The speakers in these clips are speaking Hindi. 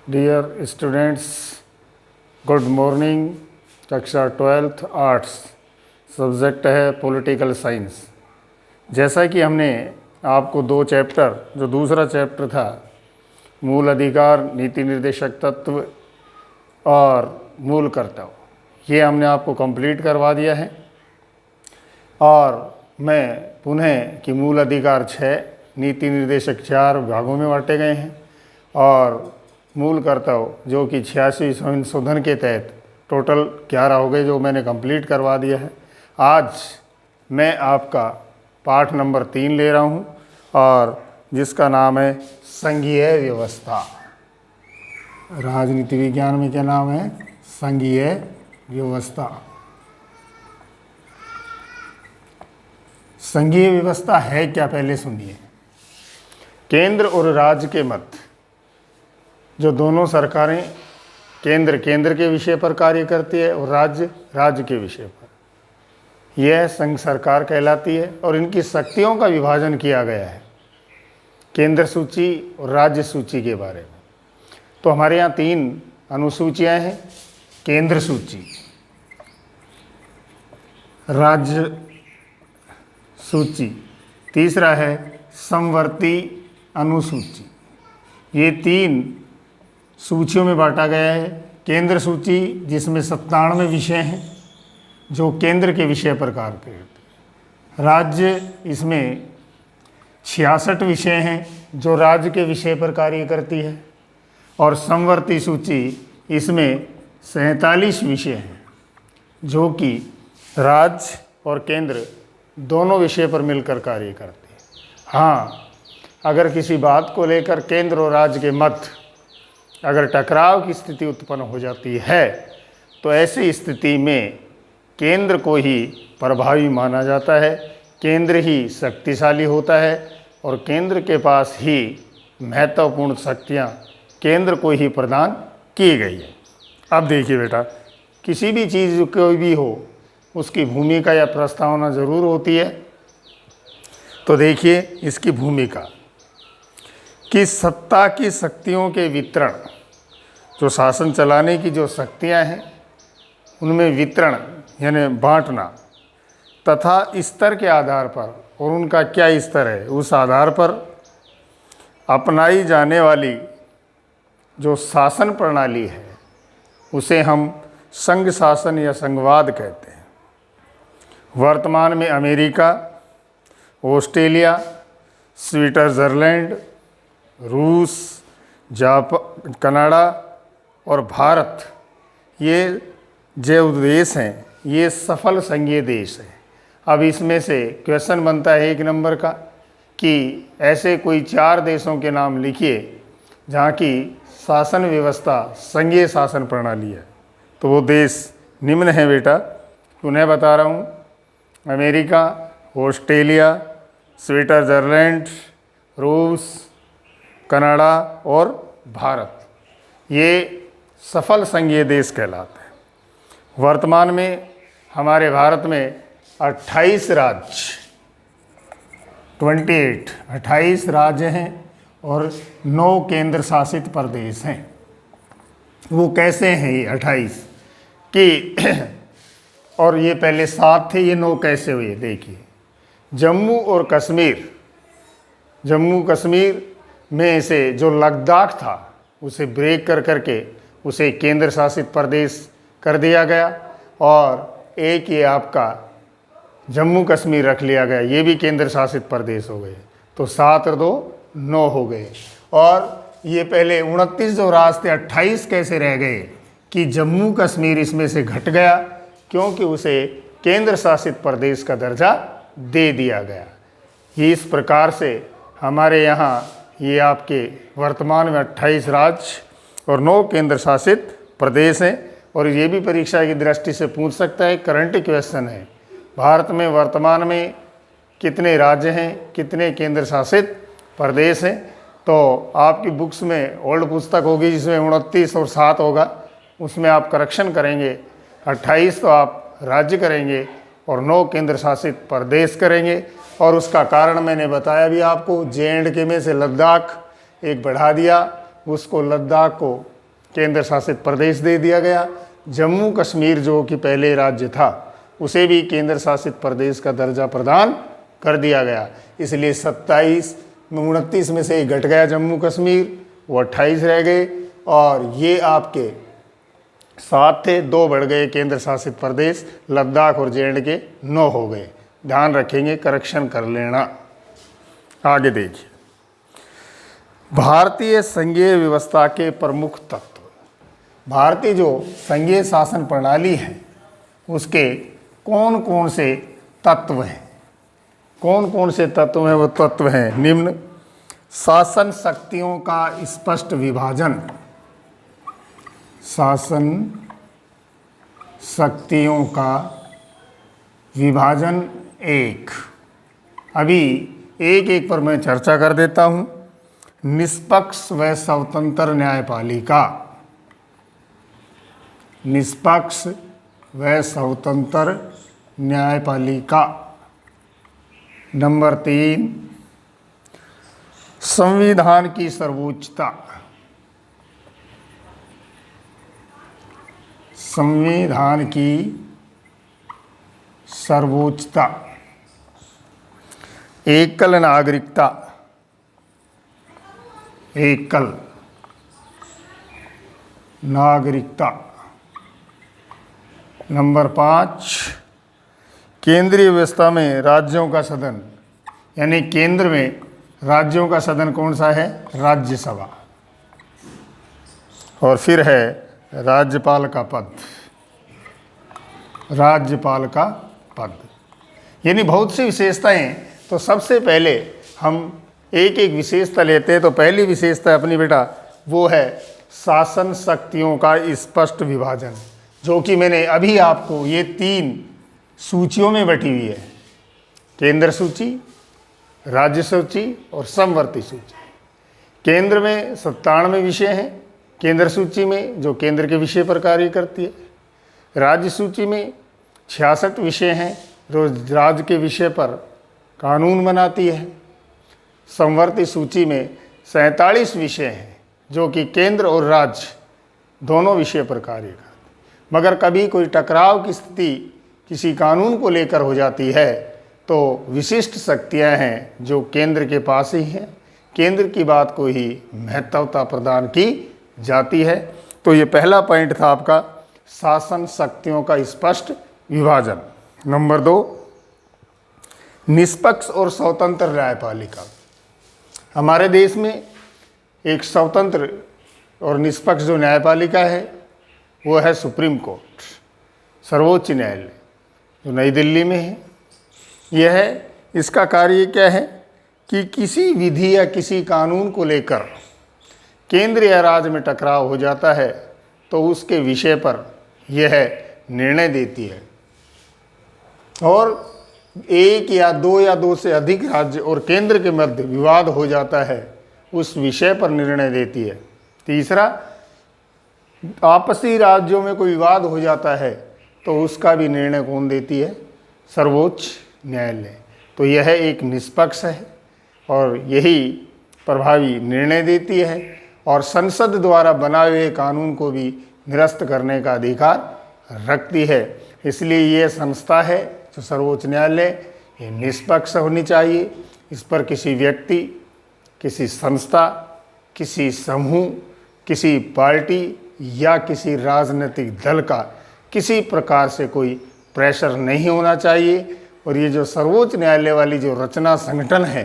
Dear students, good morning. कक्षा 12th आर्ट्स, सब्जेक्ट है पॉलिटिकल साइंस। जैसा कि हमने आपको दो चैप्टर, जो दूसरा चैप्टर था मूल अधिकार, नीति निर्देशक तत्व और मूल कर्तव्य, ये हमने आपको कंप्लीट करवा दिया है। और मैं पुनः कि मूल अधिकार 6, नीति निर्देशक 4 भागों में बांटे गए हैं और मूल कर्तव्य जो कि 86 संशोधन के तहत टोटल 11 हो गए, जो मैंने कंप्लीट करवा दिया है। आज मैं आपका पाठ नंबर 3 ले रहा हूं और जिसका नाम है संघीय व्यवस्था। राजनीति विज्ञान में क्या नाम है? संघीय व्यवस्था। संघीय व्यवस्था है क्या, पहले सुनिए। केंद्र और राज्य के मध्य जो दोनों सरकारें, केंद्र के विषय पर कार्य करती है और राज्य के विषय पर, यह संघ सरकार कहलाती है। और इनकी शक्तियों का विभाजन किया गया है केंद्र सूची और राज्य सूची के बारे में। तो हमारे यहाँ 3 अनुसूचियाँ हैं। केंद्र सूची, राज्य सूची, तीसरा है समवर्ती अनुसूची। ये 3 सूचियों में बांटा गया है। केंद्र सूची जिसमें 97 विषय हैं जो केंद्र के विषय पर कार्य करते हैं। राज्य, इसमें 66 विषय हैं जो राज्य के विषय पर कार्य करती है। और समवर्ती सूची, इसमें 47 विषय हैं जो कि राज्य और केंद्र दोनों विषय पर मिलकर कार्य करते हैं। हाँ, अगर किसी बात को लेकर केंद्र और राज्य के मध्य अगर टकराव की स्थिति उत्पन्न हो जाती है तो ऐसी स्थिति में केंद्र को ही प्रभावी माना जाता है। केंद्र ही शक्तिशाली होता है और केंद्र के पास ही महत्वपूर्ण शक्तियाँ केंद्र को ही प्रदान की गई है। अब देखिए बेटा, किसी भी चीज़ कोई भी हो, उसकी भूमिका या प्रस्तावना ज़रूर होती है। तो देखिए इसकी भूमिका कि सत्ता की शक्तियों के वितरण, जो शासन चलाने की जो शक्तियां हैं उनमें वितरण यानी बांटना, तथा स्तर के आधार पर, और उनका क्या स्तर है, उस आधार पर अपनाई जाने वाली जो शासन प्रणाली है उसे हम संघ शासन या संघवाद कहते हैं। वर्तमान में अमेरिका, ऑस्ट्रेलिया, स्विट्ज़रलैंड, रूस, जापान, कनाडा और भारत, ये जो देश हैं ये सफल संघीय देश हैं। अब इसमें से क्वेश्चन बनता है 1 नंबर का कि ऐसे कोई 4 देशों के नाम लिखिए जहाँ की शासन व्यवस्था संघीय शासन प्रणाली है। तो वो देश निम्न है बेटा, पुनः बता रहा हूँ। अमेरिका, ऑस्ट्रेलिया, स्विट्ज़रलैंड, रूस, कनाडा और भारत, ये सफल संघीय देश कहलाते हैं। वर्तमान में हमारे भारत में 28 राज्य हैं और 9 केंद्र शासित प्रदेश हैं। वो कैसे हैं ये 28 कि और ये पहले 7 थे, ये 9 कैसे हुए? देखिए, जम्मू और कश्मीर, जम्मू कश्मीर में से जो लद्दाख था उसे ब्रेक करके उसे केंद्र शासित प्रदेश कर दिया गया और एक ये आपका जम्मू कश्मीर रख लिया गया, ये भी केंद्र शासित प्रदेश हो गए। तो 7 और 2 9 हो गए। और ये पहले 29 जो राज्य थे, 28 कैसे रह गए कि जम्मू कश्मीर इसमें से घट गया क्योंकि उसे केंद्र शासित प्रदेश का दर्जा दे दिया गया। ये इस प्रकार से हमारे यहाँ ये आपके वर्तमान में 28 राज्य और 9 केंद्र शासित प्रदेश हैं। और ये भी परीक्षा की दृष्टि से पूछ सकता है, करंट क्वेश्चन है, भारत में वर्तमान में कितने राज्य हैं, कितने केंद्र शासित प्रदेश हैं। तो आपकी बुक्स में ओल्ड पुस्तक होगी जिसमें 29 और 7 होगा, उसमें आप करेक्शन करेंगे। 28 तो आप राज्य करेंगे और 9 केंद्र शासित प्रदेश करेंगे। और उसका कारण मैंने बताया भी आपको, JNK में से लद्दाख एक बढ़ा दिया, उसको लद्दाख को केंद्र शासित प्रदेश दे दिया गया। जम्मू कश्मीर जो कि पहले राज्य था उसे भी केंद्र शासित प्रदेश का दर्जा प्रदान कर दिया गया। इसलिए 29 में से एक घट गया जम्मू कश्मीर, वो 28 रह गए, और ये आपके 7 थे, 2 बढ़ गए केंद्र शासित प्रदेश, लद्दाख और जे.एंड.के 9 हो गए। ध्यान रखेंगे, करेक्शन कर लेना। आगे देखिए, भारतीय संघीय व्यवस्था के प्रमुख तत्व। भारतीय जो संघीय शासन प्रणाली है उसके कौन कौन से तत्व हैं? कौन कौन से तत्व हैं? वो तत्व हैं निम्न: शासन शक्तियों का स्पष्ट विभाजन, शासन शक्तियों का विभाजन एक। अभी एक एक पर मैं चर्चा कर देता हूँ। निष्पक्ष व स्वतंत्र न्यायपालिका, निष्पक्ष व स्वतंत्र न्यायपालिका। नंबर 3, संविधान की सर्वोच्चता, संविधान की सर्वोच्चता। एकल नागरिकता, एकल नागरिकता। नंबर 5, केंद्रीय व्यवस्था में राज्यों का सदन, यानी केंद्र में राज्यों का सदन कौन सा है? राज्यसभा। और फिर है राज्यपाल का पद, राज्यपाल का पद। यानी बहुत सी विशेषताएं। तो सबसे पहले हम एक एक विशेषता लेते हैं। तो पहली विशेषता अपनी बेटा वो है शासन शक्तियों का स्पष्ट विभाजन, जो कि मैंने अभी आपको ये 3 सूचियों में बटी हुई है: केंद्र सूची, राज्य सूची और समवर्ती सूची। केंद्र में 97 विषय हैं, केंद्र सूची में जो केंद्र के विषय पर कार्य करती है। राज्य सूची में 66 विषय हैं जो राज्य के विषय पर कानून बनाती है। समवर्ती सूची में 47 विषय हैं जो कि केंद्र और राज्य दोनों विषय पर कार्य करते हैं। मगर कभी कोई टकराव की स्थिति किसी कानून को लेकर हो जाती है तो विशिष्ट शक्तियां हैं जो केंद्र के पास ही हैं, केंद्र की बात को ही महत्वता प्रदान की जाती है। तो ये पहला पॉइंट था आपका, शासन शक्तियों का स्पष्ट विभाजन। नंबर 2, निष्पक्ष और स्वतंत्र न्यायपालिका। हमारे देश में एक स्वतंत्र और निष्पक्ष जो न्यायपालिका है वो है सुप्रीम कोर्ट, सर्वोच्च न्यायालय, जो नई दिल्ली में है। यह है, इसका कार्य क्या है कि किसी विधि या किसी कानून को लेकर केंद्र या राज्य में टकराव हो जाता है तो उसके विषय पर यह निर्णय देती है, और 1 या 2 या 2 से अधिक राज्य और केंद्र के मध्य विवाद हो जाता है उस विषय पर निर्णय देती है। तीसरा, आपसी राज्यों में कोई विवाद हो जाता है तो उसका भी निर्णय कौन देती है? सर्वोच्च न्यायालय। तो यह एक निष्पक्ष है और यही प्रभावी निर्णय देती है, और संसद द्वारा बनाए हुए कानून को भी निरस्त करने का अधिकार रखती है। इसलिए ये संस्था है जो सर्वोच्च न्यायालय, ये निष्पक्ष होनी चाहिए। इस पर किसी व्यक्ति, किसी संस्था, किसी समूह, किसी पार्टी या किसी राजनीतिक दल का किसी प्रकार से कोई प्रेशर नहीं होना चाहिए। और ये जो सर्वोच्च न्यायालय वाली जो रचना संगठन है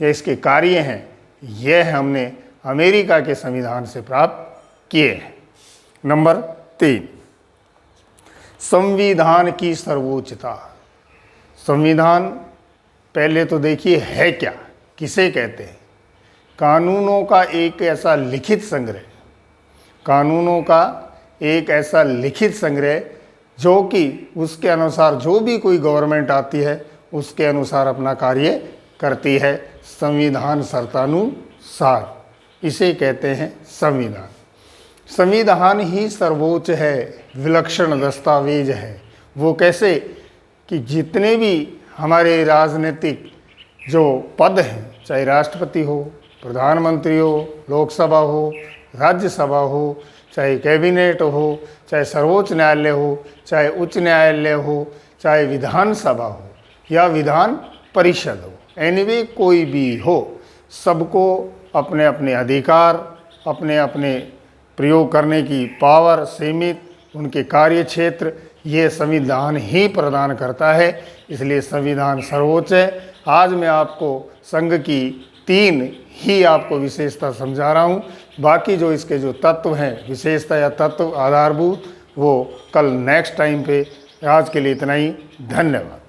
या इसके कार्य हैं, यह हमने अमेरिका के संविधान से प्राप्त किए हैं। नंबर 3, संविधान की सर्वोच्चता। संविधान पहले तो देखिए है क्या, किसे कहते हैं? कानूनों का एक ऐसा लिखित संग्रह, कानूनों का एक ऐसा लिखित संग्रह जो कि उसके अनुसार जो भी कोई गवर्नमेंट आती है उसके अनुसार अपना कार्य करती है, संविधान शर्तानुसार। इसे कहते हैं संविधान। संविधान ही सर्वोच्च है, विलक्षण दस्तावेज है। वो कैसे कि जितने भी हमारे राजनीतिक जो पद हैं, चाहे राष्ट्रपति हो, प्रधानमंत्री हो, लोकसभा हो राज्यसभा हो, चाहे कैबिनेट हो, चाहे सर्वोच्च न्यायालय हो, चाहे उच्च न्यायालय हो, चाहे विधानसभा हो या विधान परिषद हो, एनीवे कोई भी हो, सबको अपने अपने अधिकार, अपने अपने प्रयोग करने की पावर सीमित, उनके कार्य क्षेत्र ये संविधान ही प्रदान करता है। इसलिए संविधान सर्वोच्च है। आज मैं आपको संघ की 3 ही आपको विशेषता समझा रहा हूँ। बाकी जो इसके जो तत्व हैं, विशेषता या तत्व आधारभूत, वो कल नेक्स्ट टाइम पे। आज के लिए इतना ही। धन्यवाद।